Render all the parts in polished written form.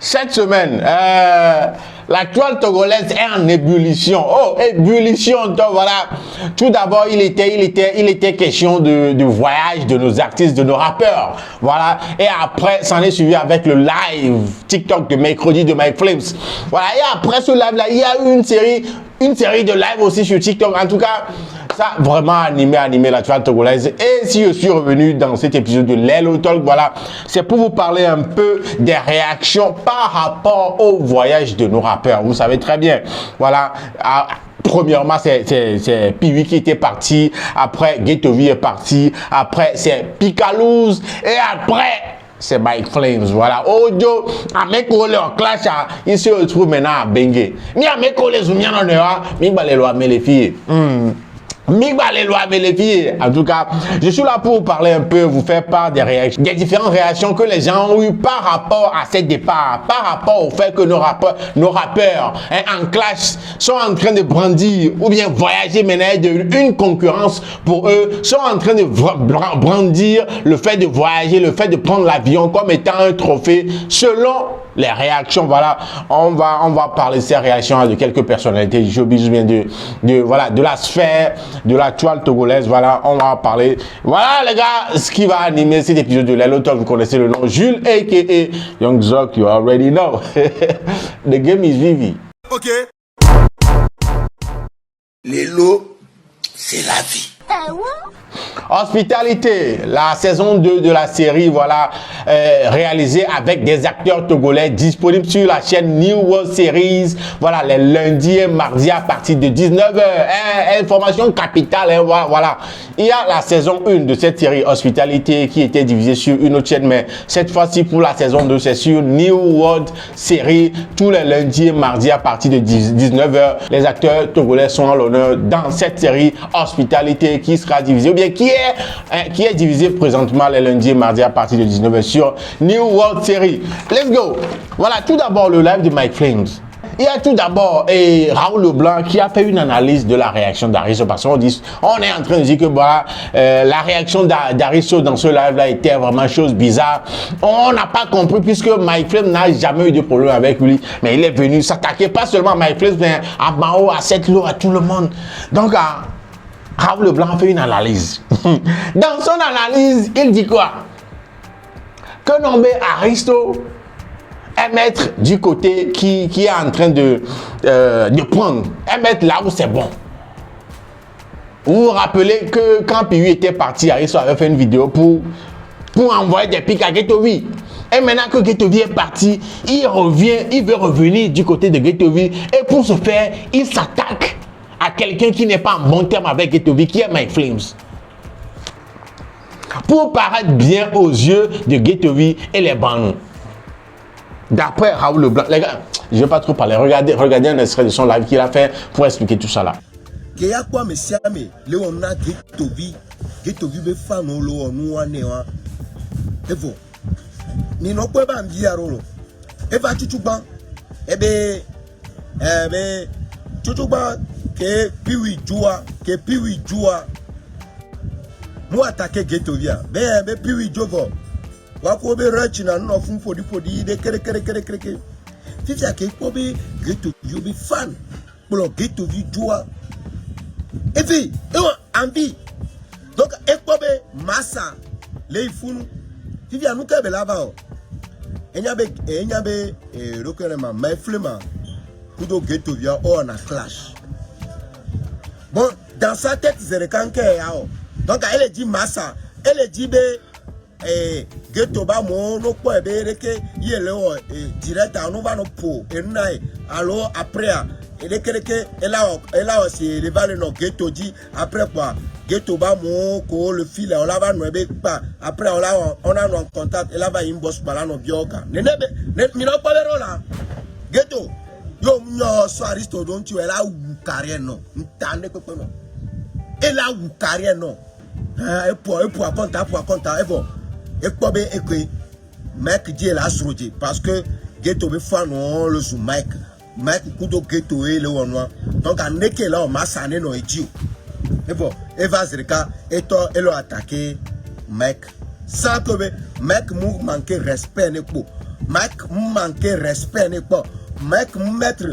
Cette semaine, la toile togolaise est en ébullition. Oh, ébullition. Donc voilà. Tout d'abord, il était question de voyage de nos artistes, de nos rappeurs. Voilà. Et après, s'en est suivi avec le live TikTok de mercredi de Mike Flames. Voilà. Et après ce live-là, il y a eu une série de lives aussi sur TikTok. En tout cas, ça a vraiment animé la toile togolaise. Et si je suis revenu dans cet épisode de Lelo Talk, voilà, c'est pour vous parler un peu des réactions par rapport au voyage de nos rappeurs. Vous savez très bien, voilà. Premièrement, c'est Piwi qui était parti. Après, Ghetto V est parti. Après, c'est Picalouz. Et après, c'est Mike Flames. Voilà. Audio, avec en clash, il se retrouve maintenant à Bengue. Mais avec les Zoumian en Ewa, mais les lois, mais les filles. En tout cas, je suis là pour vous parler un peu, vous faire part des réactions, des différentes réactions que les gens ont eues par rapport à ce départ, par rapport au fait que nos rappeurs en clash sont en train de brandir ou bien voyager maintenant une concurrence pour eux, sont en train de brandir le fait de voyager, le fait de prendre l'avion comme étant un trophée selon les réactions. Voilà, on va parler de ces réactions de quelques personnalités du showbiz, bien de la sphère, de la toile togolaise. Voilà, on va parler. Voilà les gars, ce qui va animer cet épisode de Lelo Talk. Vous connaissez le nom, Jules aka Young Zoc, you already know. The game is Vivi. Ok. Lelo, c'est la vie. Hospitalité, la saison 2 de la série, voilà, réalisée avec des acteurs togolais, disponible sur la chaîne New World Series, voilà, les lundis et mardis à partir de 19h. Information capitale, voilà. Il y a la saison 1 de cette série Hospitalité qui était divisée sur une autre chaîne, mais cette fois-ci pour la saison 2, c'est sur New World Series, tous les lundis et mardis à partir de 19h. Les acteurs togolais sont à l'honneur dans cette série Hospitalité qui sera divisée, ou bien qui est divisé présentement les lundis et mardis à partir de 19h sur New World Series. Let's go. Voilà, tout d'abord le live de Mike Flames. Il y a tout d'abord Raoul Leblanc qui a fait une analyse de la réaction d'Arisso, parce qu'on est en train de dire que voilà, la réaction d'Arisso dans ce live là était vraiment chose bizarre. On n'a pas compris puisque Mike Flames n'a jamais eu de problème avec lui, mais il est venu s'attaquer pas seulement à Mike Flames, mais à Mao, à Setlo, à tout le monde. Donc Raoul Leblanc a fait une analyse. Dans son analyse, il dit quoi? Que nommé Aristo est mettre du côté qui est en train de prendre, est mettre là où c'est bon. Vous vous rappelez que quand Piwi était parti, Aristo avait fait une vidéo pour envoyer des pics à Ghetto V. Et maintenant que Ghetto V est parti, il veut revenir du côté de Ghetto V. Et pour ce faire, il s'attaque à quelqu'un qui n'est pas en bon terme avec Ghetto V, qui est Mike Flames. Pour paraître bien aux yeux de Ghetto V et les bandes. D'après Raoul Leblanc, les gars, je ne vais pas trop parler. Regardez un extrait de son live qu'il a fait pour expliquer tout ça là. Il y a quoi, monsieur, mais on a Ghetto V, fan, nous, et vous, ni non pas me dire, et va tout ban, tout ban, que Piwi joua, moi attaquer Ghetto V, Piwi joua. Wako be rachina no fun fodi de kere fifi ake ko be Ghetto V be fan pour Ghetto V joie et puis envie donc e ko be massa le fun fifi anu ke be lava o enya be rokerema my flema kudo Ghetto V on a clash bon dans sa tête c'est quand donc elle dit massa elle dit be Ghetto ba mo no po que yele o direct anu ba no po enai alors après que elle a aussi les valeurs no Ghetto dit après quoi Ghetto ba mo ko le fil on la va no pas après on a en contact elle va inbox bala no bioga ne mi no pa vero là Ghetto yo nyo so Aristo don tu elle a ou carrière non ntande ko no elle a ou carrière non et pour compta et bon et quoi ben et Mike dit la assuré parce que Ghetto be fan le sous Mike kudo Ghetto et le one donc en est que là on m'a sané no idiot et bon et va zrika et toi elle a attaqué Mike sans que Mike manquer respect ne pour Mec, manquer respect n'est pas. Mec, mettre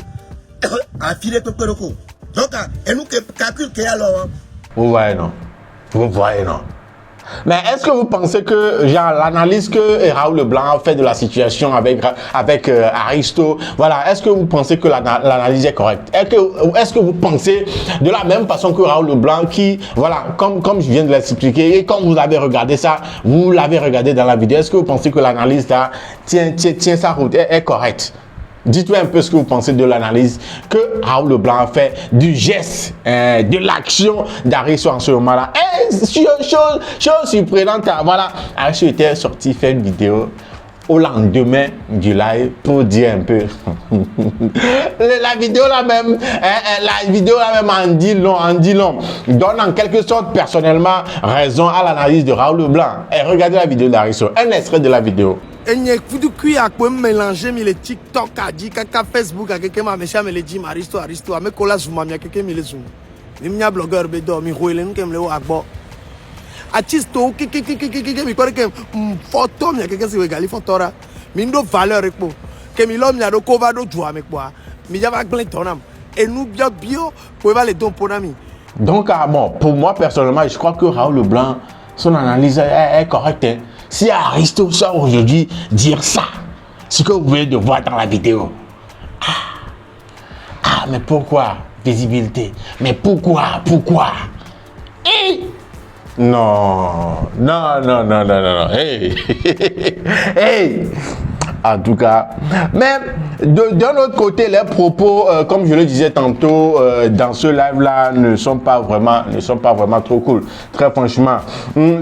à filer tout le coup. Donc, et nous calcul qu'il y a alors. Vous voyez, non? Vous voyez, non? Mais est-ce que vous pensez que genre l'analyse que Raoul Leblanc a fait de la situation avec Aristo, voilà, est-ce que vous pensez que l'analyse est correcte? Est-ce que vous pensez de la même façon que Raoul Leblanc qui, voilà, comme je viens de l'expliquer et comme vous avez regardé ça, vous l'avez regardé dans la vidéo, est-ce que vous pensez que l'analyse là tient sa route, est correcte? Dites-moi un peu ce que vous pensez de l'analyse que Raoul Leblanc a fait du geste, de l'action d'Aristo en ce moment-là. Et chose surprenante, voilà, Aristo était sorti faire une vidéo au lendemain du live pour dire un peu la vidéo là même en dit long, donne en quelque sorte personnellement raison à l'analyse de Raoul Leblanc. Et regardez la vidéo d'Aristo, un extrait de la vidéo. Et il y a un mélanger les TikTok, Facebook, quelqu'un m'a dit, Aristo, mais colas vous m'avez quelqu'un mis les zoom. Il y a un blogueur bédor, il y a un agbo. Artiste, qui croit que photo, il y a quelqu'un qui regarde photo là. Mais nous valeur pour que l'homme y a de cover de joie avec moi. Mais il y a un ton et nous bien pour les dons pour ami. Donc bon, pour moi personnellement, je crois que Raoul Leblanc, son analyse est correcte. Hein. Si Aristo sort aujourd'hui dire ça, ce que vous venez de voir dans la vidéo. Mais pourquoi visibilité? Mais pourquoi? Non. Hey. Hey. En tout cas, mais d'un autre côté, les propos, comme je le disais tantôt, dans ce live-là, ne sont pas vraiment trop cool. Très franchement,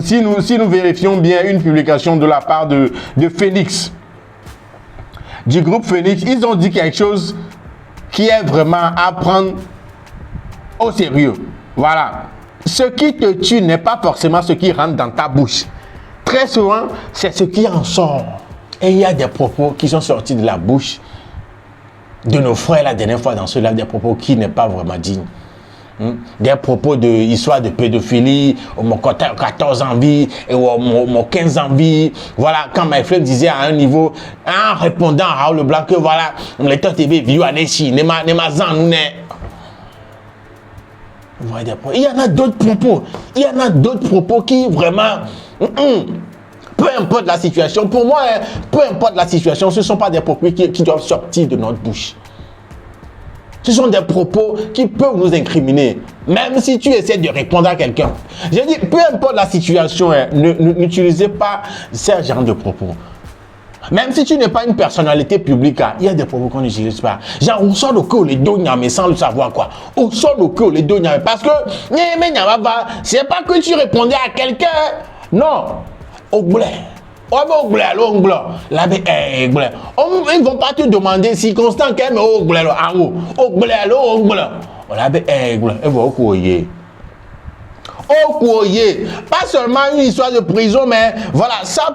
si nous vérifions bien une publication de la part de Phoenix, du groupe Phoenix, ils ont dit quelque chose qui est vraiment à prendre au sérieux. Voilà. Ce qui te tue n'est pas forcément ce qui rentre dans ta bouche. Très souvent, c'est ce qui en sort. Et il y a des propos qui sont sortis de la bouche de nos frères la dernière fois dans ce live, des propos qui n'est pas vraiment dignes. Des propos de histoire de pédophilie, mon 14 ans vie, et mon 15 ans vie. Voilà, quand my friend disait à un niveau, en répondant à Raoul Leblanc que voilà, les TV vieux à Nechi, il y en a d'autres propos qui vraiment peu importe la situation, pour moi, peu importe la situation, ce ne sont pas des propos qui doivent sortir de notre bouche. Ce sont des propos qui peuvent nous incriminer. Même si tu essaies de répondre à quelqu'un. Je dis, peu importe la situation, n'utilisez pas ce genre de propos. Même si tu n'es pas une personnalité publique, il y a des propos qu'on n'utilise pas. Genre, on sort le cœur, les deux mais sans le savoir quoi. On sort le cœur, les deux parce que, c'est pas que tu répondais à quelqu'un. Non. Au blé. Ils vont pas te demander si constant qu'elle au blé. Pas seulement une histoire de prison, mais voilà, ça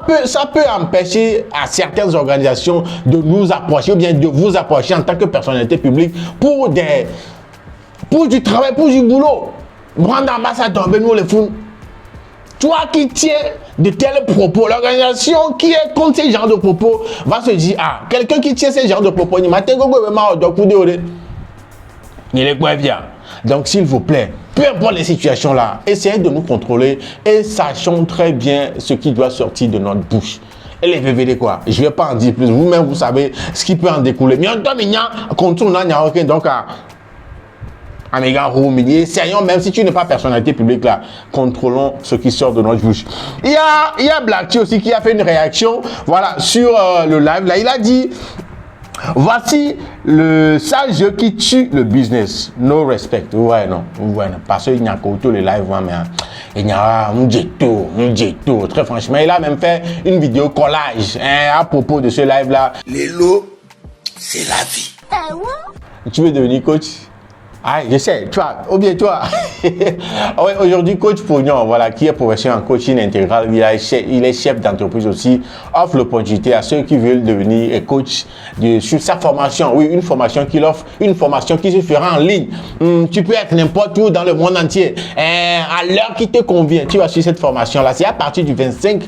peut empêcher à certaines organisations de nous approcher ou bien de vous approcher en tant que personnalité publique pour du travail, pour du boulot. Brand ambassadeur, nous les fous. Toi qui tiens de tels propos, l'organisation qui est contre ce genre de propos va se dire, quelqu'un qui tient ce genre de propos, il est quoi bien. Donc s'il vous plaît, peu importe les situations là, essayez de nous contrôler et sachons très bien ce qui doit sortir de notre bouche. Et les VVD quoi, je ne vais pas en dire plus, vous-même vous savez ce qui peut en découler. Mais en temps, il y a contour, il n'y a aucun, donc essayons, même si tu n'es pas personnalité publique là, contrôlons ce qui sort de notre bouche. Il y a Black T aussi qui a fait une réaction, voilà, sur le live là, il a dit, voici le sale jeu qui tue le business. No respect. Ouais, non. Parce qu'il n'y a qu'au tout les lives, mais il y a un jetto. Très franchement, il a même fait une vidéo collage à propos de ce live là. Les lots, c'est la vie. Tu veux devenir coach? Ah, je sais, tu vois, ou bien toi. Ouais, aujourd'hui, coach Pognon, voilà, qui est professionnel en coaching intégral, il est chef d'entreprise aussi, offre l'opportunité à ceux qui veulent devenir coach sur sa formation. Oui, une formation qu'il offre, une formation qui se fera en ligne. Tu peux être n'importe où dans le monde entier. À l'heure qui te convient, tu vas suivre cette formation-là. C'est à partir du 25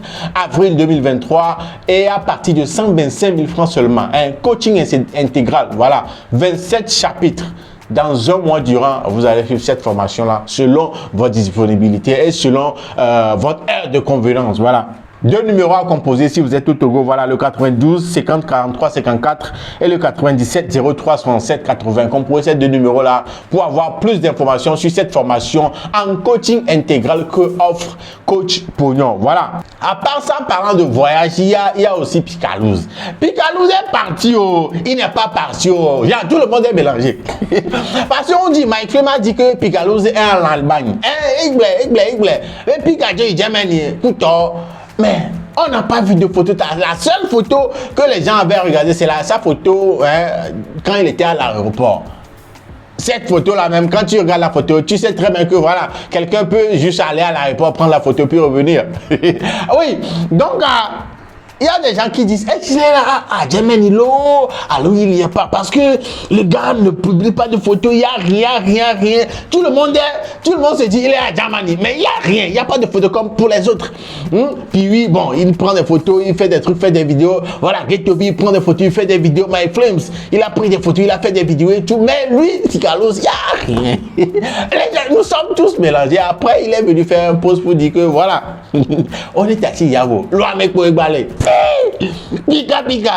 avril 2023 et à partir de 125 000 francs seulement. Un coaching intégral, voilà, 27 chapitres. Dans un mois durant, vous allez suivre cette formation-là selon votre disponibilité et selon votre heure de convenance. Voilà. 2 numéros à composer si vous êtes au Togo. Voilà, le 92 50 43 54 et le 97 03 67 80. Composez ces 2 numéros-là pour avoir plus d'informations sur cette formation en coaching intégral que offre Coach Pognon. Voilà. À part ça, parlant de voyage, il y a aussi Picalouz. Picalouz est parti, il n'est pas parti. Genre, tout le monde est mélangé. Parce qu'on dit, Mike Flem a dit que Picalouz est en Allemagne. Il plaît. Et Picalouz, il dit, mais on n'a pas vu de photo. La seule photo que les gens avaient regardée, c'est sa photo quand il était à l'aéroport. Cette photo-là, même quand tu regardes la photo, tu sais très bien que voilà, quelqu'un peut juste aller à l'aéroport, prendre la photo, puis revenir. Oui, donc il y a des gens qui disent, est-ce qu'il est là à Djemenilo? Alors il n'y a pas, parce que le gars ne publie pas de photos, il n'y a rien. Tout le monde se dit, il est à Djamani, mais il n'y a rien, il n'y a pas de photos comme pour les autres. Puis oui, bon, il prend des photos, il fait des trucs, fait des vidéos. Voilà, Getobi, il prend des photos, il fait des vidéos. My Flames, il a pris des photos, il a fait des vidéos et tout. Mais lui, Picalouz, il n'y a rien. Nous sommes tous mélangés. Après, il est venu faire un post pour dire que voilà, on est assis, Yavo. Loin, mec, pour égaler. Pika.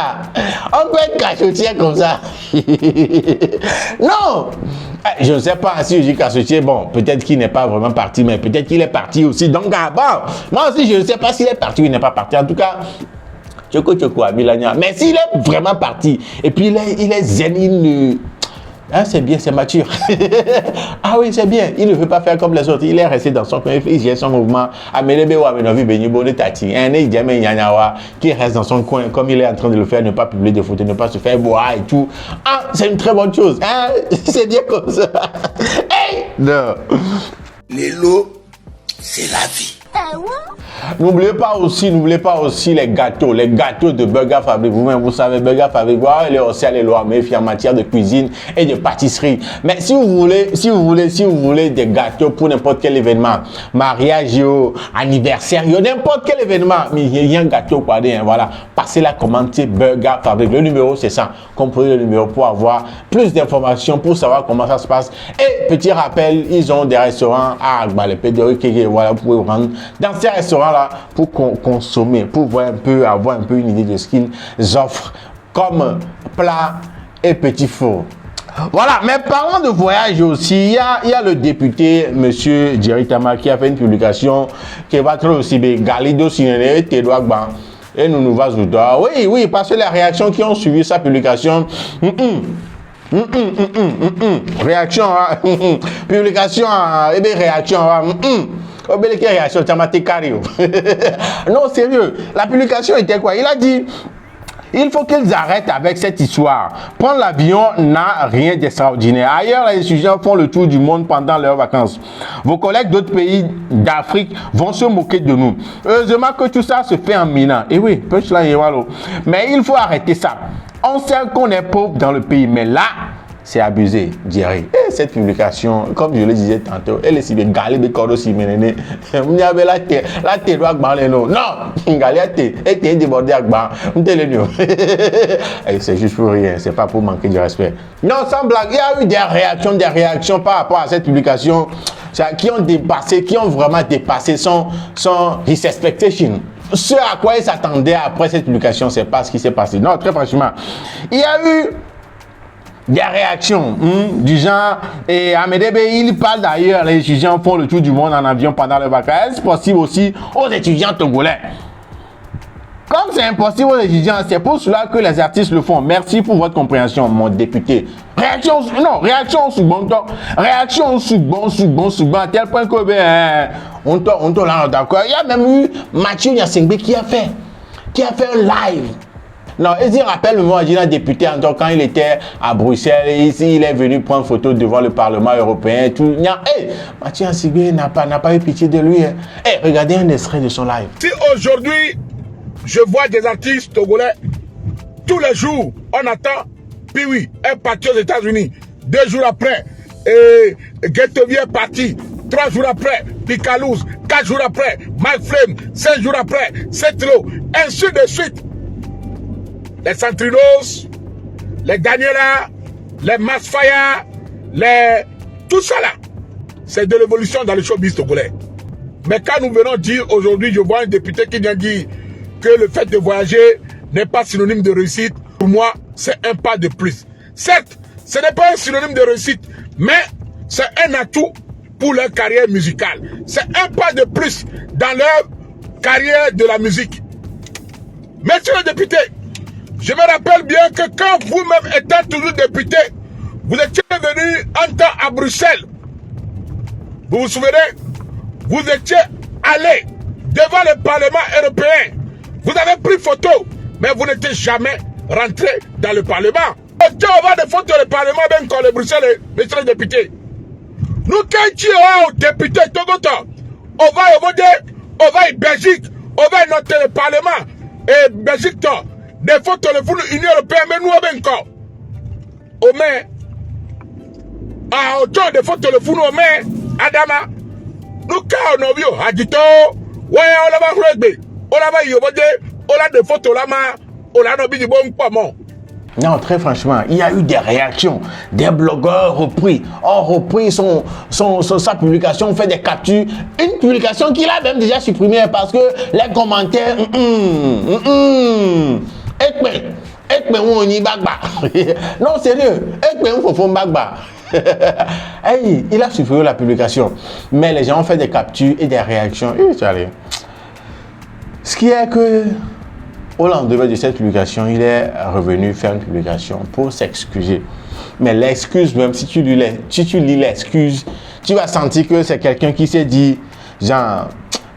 On peut être cachotier comme ça. Non. Je ne sais pas si je dis cachotier, bon, peut-être qu'il n'est pas vraiment parti, mais peut-être qu'il est parti aussi. Donc, bon, moi aussi, je ne sais pas s'il est parti ou il n'est pas parti. En tout cas, Tchoko, à Milania. Mais s'il est vraiment parti, et puis il est zen, il ne... Hein, c'est bien, c'est mature. Ah oui, c'est bien. Il ne veut pas faire comme les autres. Il est resté dans son coin. Il gère son mouvement. Qui reste dans son coin comme il est en train de le faire, ne pas publier de photos, ne pas se faire boire et tout. Ah, c'est une très bonne chose. Hein? C'est bien comme ça. Hey! Non. Les lots, c'est la vie. N'oubliez pas aussi les gâteaux de Burger Fabric. Vous-même, vous savez, Burger Fabric, voilà, il est aussi à l'éloignement en matière de cuisine et de pâtisserie. Mais si vous voulez des gâteaux pour n'importe quel événement, mariage, anniversaire, n'importe quel événement, mais il y a un gâteau, quoi, voilà. Passez la commande, c'est Burger Fabric. Le numéro, c'est ça. Composez le numéro pour avoir plus d'informations, pour savoir comment ça se passe. Et petit rappel, ils ont des restaurants à Agbalépé, voilà, vous pouvez vous rendre dans ces restaurants-là pour consommer, pour voir avoir un peu une idée de ce qu'ils offrent comme plat et petit four. Voilà, mais parlant de voyage aussi, il y a le député, monsieur Jerry Tama, qui a fait une publication qui va être aussi Galido Sinene, Tedouagban et Nounouva Zouda. Oui, parce que les réactions qui ont suivi sa publication, réaction, publication, et bien réaction, non, sérieux, la publication était quoi? Il a dit, il faut qu'ils arrêtent avec cette histoire. Prendre l'avion n'a rien d'extraordinaire. Ailleurs, les étudiants font le tour du monde pendant leurs vacances. Vos collègues d'autres pays d'Afrique vont se moquer de nous. Heureusement que tout ça se fait en minant. Et oui, mais il faut arrêter ça. On sait qu'on est pauvre dans le pays, mais là, c'est abusé, Jerry. Et cette publication, comme je le disais tantôt, elle est si bien galée de corps aussi, mais il y avait la tête doit gagner non. Non, galée et t'es débordé avec ban. C'est juste pour rien, c'est pas pour manquer de respect. Non, sans blague, il y a eu des réactions par rapport à cette publication qui ont vraiment dépassé son his expectation. Ce à quoi il s'attendait après cette publication, c'est pas ce qui s'est passé. Non, très franchement, il y a eu des réactions du genre, et Amédébé, il parle d'ailleurs, les étudiants font le tour du monde en avion pendant les vacances. Est-ce possible aussi aux étudiants togolais? Comme c'est impossible aux étudiants, c'est pour cela que les artistes le font. Merci pour votre compréhension, mon député. Réaction sous bon temps. Réaction sous bon, à tel point que, on te l'a d'accord. Il y a même eu Mathieu Nyasengbe qui a fait un live. Non, il rappelle-moi, il a député en tant quand il était à Bruxelles, ici, il est venu prendre photo devant le Parlement européen. Tout. Hey, Mathieu Ansigbé n'a pas eu pitié de lui. Hein. Hey, regardez un extrait de son live. Si aujourd'hui, je vois des artistes togolais, tous les jours, on attend, puis oui, est parti aux États-Unis. 2 jours après, Ghettovie est parti. 3 jours après, Picalouz. 4 jours après, Mike Flame. 5 jours après, Setlo. Ainsi de suite. Les Santrinos, les Daniela, les Masfaya, tout ça là, c'est de l'évolution dans le showbiz togolais. Mais quand nous venons dire aujourd'hui, je vois un député qui vient dire que le fait de voyager n'est pas synonyme de réussite, pour moi, c'est un pas de plus. Certes, ce n'est pas un synonyme de réussite, mais c'est un atout pour leur carrière musicale. C'est un pas de plus dans leur carrière de la musique. Monsieur le député, je me rappelle bien que quand vous-même étant toujours député, vous étiez venu un temps à Bruxelles. Vous vous souvenez? Vous étiez allé devant le Parlement européen. Vous avez pris photo, mais vous n'étiez jamais rentré dans le Parlement. On va des photos du Parlement, même quand le Bruxelles, monsieur le député. Nous, quand tu es au député Togoto, on va en Belgique, on va notre Parlement, et Belgique, des photos de l'Union européenne, mais nous, on encore. Au maire, à autant de photos de l'Union européenne, Adama, nous, quand on a vu, Adito, ouais, on va rugby, on va y on a des photos là, on a un du bon pommon. Non, très franchement, il y a eu des réactions. Des blogueurs ont repris sa publication, ont fait des captures. Une publication qu'il a même déjà supprimée parce que les commentaires... Non, sérieux. Hey, il a supprimé la publication. Mais les gens ont fait des captures et des réactions. Ce qui est que... Au lendemain de cette publication, il est revenu faire une publication pour s'excuser. Mais l'excuse, même si tu lis l'excuse, tu vas sentir que c'est quelqu'un qui s'est dit, genre,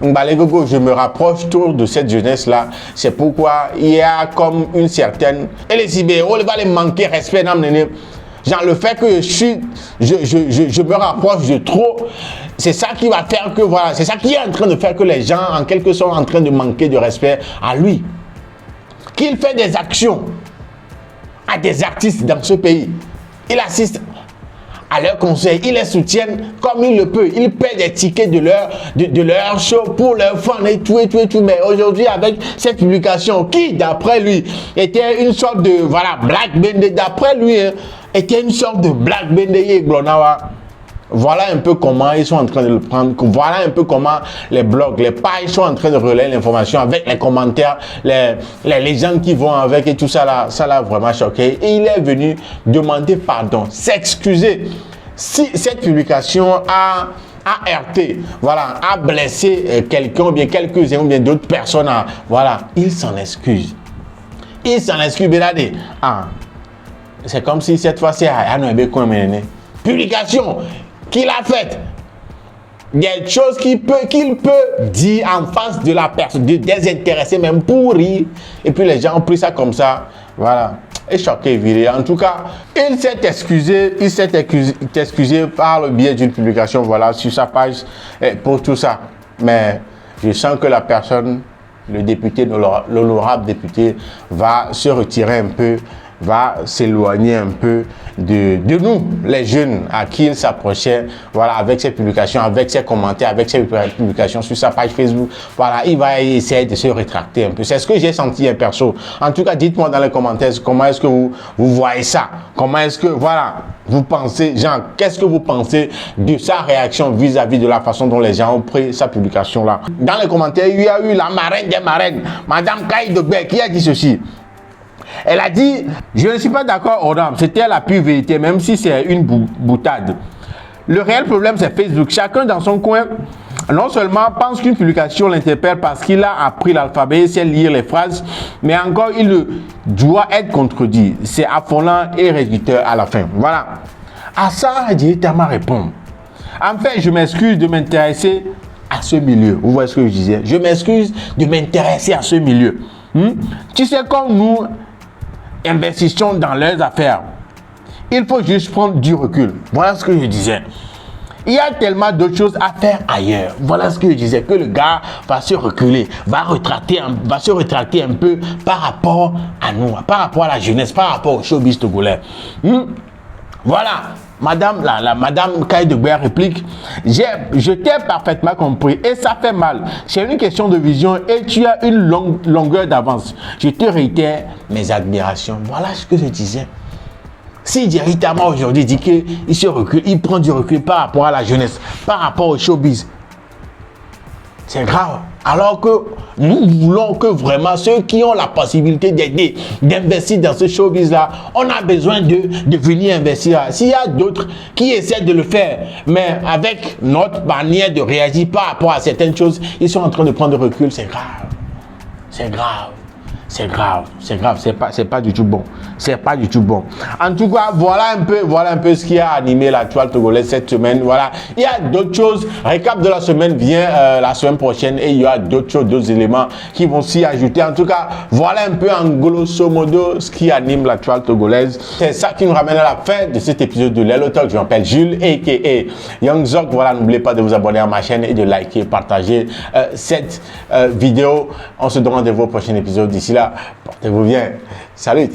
je me rapproche trop de cette jeunesse-là. C'est pourquoi il y a comme une certaine... Et les Ibéros, il va les manquer respect. Genre, le fait que je me rapproche de trop, c'est ça qui va faire que, voilà, c'est ça qui est en train de faire que les gens, en quelque sorte, sont en train de manquer de respect à lui. Qu'il fait des actions à des artistes dans ce pays. Il assiste à leurs conseils, il les soutient comme il le peut. Il paie des tickets de leur show pour leurs fans et tout. Mais aujourd'hui, avec cette publication qui, d'après lui, était une sorte de, voilà, Black Bende, d'après lui, hein, était une sorte de Black Bende et Glonawa. Voilà un peu comment ils sont en train de le prendre. Voilà un peu comment les blogs, les pages sont en train de relayer l'information avec les commentaires, les légendes qui vont avec et tout ça là. Ça l'a vraiment choqué. Et il est venu demander pardon, s'excuser. Si cette publication a heurté, voilà, a blessé quelqu'un ou bien quelques-uns ou bien d'autres personnes, voilà, il s'en excuse. Il s'en excuse, Béladé. C'est comme si cette fois-ci, publication qu'il a fait, des choses qu'il peut dire en face de la personne, de désintéressé même pour rire, et puis les gens ont pris ça comme ça, voilà, et choqué, viré. En tout cas, il s'est excusé par le biais d'une publication, voilà, sur sa page, pour tout ça, mais je sens que la personne, le député, l'honorable député, va se retirer un peu, va s'éloigner un peu de nous, les jeunes, à qui il s'approchait, voilà, avec ses publications, avec ses commentaires, avec ses publications sur sa page Facebook. Voilà, il va essayer de se rétracter un peu. C'est ce que j'ai senti, perso. En tout cas, dites-moi dans les commentaires comment est-ce que vous voyez ça. Comment est-ce que, voilà, vous pensez, genre, qu'est-ce que vous pensez de sa réaction vis-à-vis de la façon dont les gens ont pris sa publication-là. Dans les commentaires, il y a eu la marraine des marraines, Madame Kaï Dogbe, qui a dit ceci. Elle a dit, je ne suis pas d'accord, Odam, c'était la pure vérité, même si c'est une boutade. Le réel problème, c'est Facebook. Chacun dans son coin, non seulement pense qu'une publication l'interpelle parce qu'il a appris l'alphabet et sait lire les phrases, mais encore, il doit être contredit. C'est affolant et réducteur à la fin. Voilà. À ça, Tama répond. Enfin, je m'excuse de m'intéresser à ce milieu. Vous voyez ce que je disais? Je m'excuse de m'intéresser à ce milieu. Tu sais, comme nous, investissons dans leurs affaires. Il faut juste prendre du recul. Voilà ce que je disais. Il y a tellement d'autres choses à faire ailleurs. Voilà ce que je disais, que le gars va se reculer, va se rétracter un peu par rapport à nous, par rapport à la jeunesse, par rapport au showbiz togolais. Voilà, madame Kaye de Guerre réplique, je t'ai parfaitement compris et ça fait mal. C'est une question de vision et tu as une longueur d'avance. Je te réitère mes admirations. Voilà ce que je disais. Si Jerry Tama aujourd'hui dit qu'il se recule, il prend du recul par rapport à la jeunesse, par rapport au showbiz, c'est grave. Alors que nous voulons que vraiment ceux qui ont la possibilité d'aider, d'investir dans ce showbiz-là, on a besoin de venir investir. S'il y a d'autres qui essaient de le faire, mais avec notre manière de réagir par rapport à certaines choses, ils sont en train de prendre du recul, c'est grave. C'est grave. C'est grave, c'est pas du tout bon. C'est pas du tout bon. En tout cas, voilà un peu ce qui a animé la toile togolaise cette semaine. Voilà, il y a d'autres choses. Récap de la semaine vient la semaine prochaine et il y aura d'autres choses, d'autres éléments qui vont s'y ajouter. En tout cas, voilà un peu en grosso modo ce qui anime la toile togolaise. C'est ça qui nous ramène à la fin de cet épisode de Lelo Talk. Je m'appelle Jules aka Young Zok. Voilà, n'oubliez pas de vous abonner à ma chaîne et de liker, partager cette vidéo. On se donne rendez-vous au prochain épisode. D'ici là, portez-vous bien. Salut.